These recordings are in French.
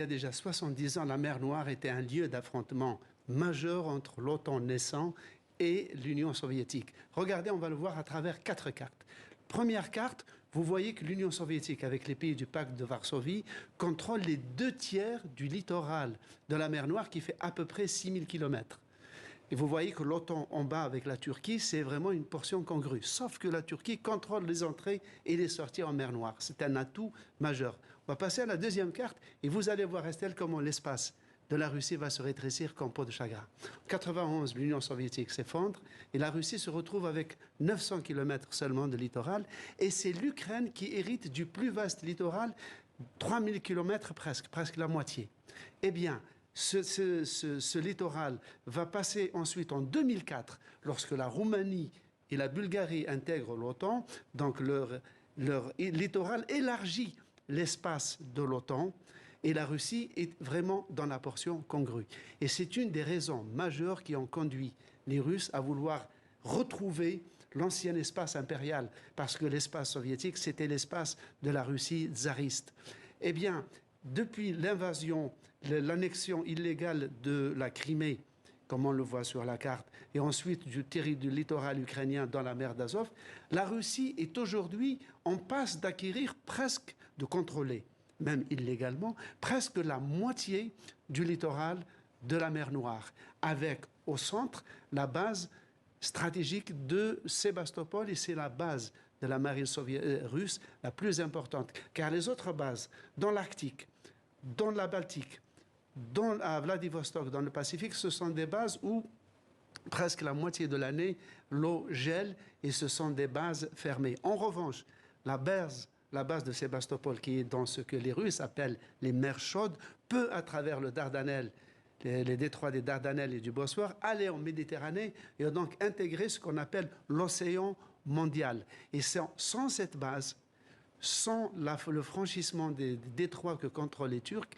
Il y a déjà 70 ans, la mer Noire était un lieu d'affrontement majeur entre l'OTAN naissant et l'Union soviétique. Regardez, on va le voir à travers 4 cartes. Première carte, vous voyez que l'Union soviétique, avec les pays du pacte de Varsovie, contrôle les 2/3 du littoral de la mer Noire qui fait à peu près 6000 km. Et vous voyez que l'OTAN en bas avec la Turquie, c'est vraiment une portion congrue. Sauf que la Turquie contrôle les entrées et les sorties en mer Noire. C'est un atout majeur. On va passer à la deuxième carte et vous allez voir, Estelle, comment l'espace de la Russie va se rétrécir comme peau de chagrin. En 91, l'Union soviétique s'effondre et la Russie se retrouve avec 900 km seulement de littoral. Et c'est l'Ukraine qui hérite du plus vaste littoral, 3000 km presque la moitié. Eh bien, ce littoral va passer ensuite en 2004, lorsque la Roumanie et la Bulgarie intègrent l'OTAN, donc leur littoral élargit l'espace de l'OTAN et la Russie est vraiment dans la portion congrue. Et c'est une des raisons majeures qui ont conduit les Russes à vouloir retrouver l'ancien espace impérial, parce que l'espace soviétique, c'était l'espace de la Russie tsariste. Eh bien, depuis l'invasion, l'annexion illégale de la Crimée, comme on le voit sur la carte, et ensuite du littoral ukrainien dans la mer d'Azov, la Russie est aujourd'hui en passe d'acquérir presque, de contrôler, même illégalement, presque la moitié du littoral de la mer Noire, avec au centre la base stratégique de Sébastopol, et c'est la base de la marine russe la plus importante, car les autres bases dans l'Arctique, dans la Baltique, à Vladivostok, dans le Pacifique, ce sont des bases où presque la moitié de l'année, l'eau gèle et ce sont des bases fermées. En revanche, la base de Sébastopol, qui est dans ce que les Russes appellent les mers chaudes, peut, à travers le Dardanelles, les détroits des Dardanelles et du Bosphore, aller en Méditerranée et donc intégrer ce qu'on appelle l'océan mondial. Et sans cette base, sans le franchissement des détroits que contrôlent les Turcs,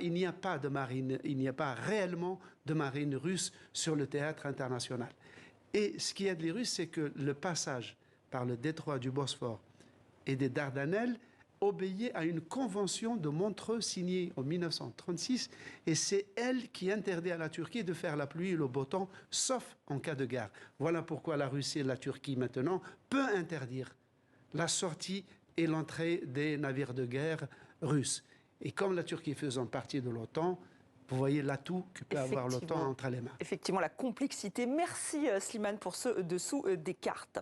il n'y a pas de marine, il n'y a pas réellement de marine russe sur le théâtre international. Et ce qui aide les Russes, c'est que le passage par le détroit du Bosphore et des Dardanelles obéit à une convention de Montreux signée en 1936, et c'est elle qui interdit à la Turquie de faire la pluie et le beau temps, sauf en cas de guerre. Voilà pourquoi la Russie et la Turquie maintenant peut interdire la sortie et l'entrée des navires de guerre russes. Et comme la Turquie faisant partie de l'OTAN, vous voyez l'atout que peut avoir l'OTAN entre les mains. Effectivement, la complexité. Merci Slimane pour ce dessous des cartes.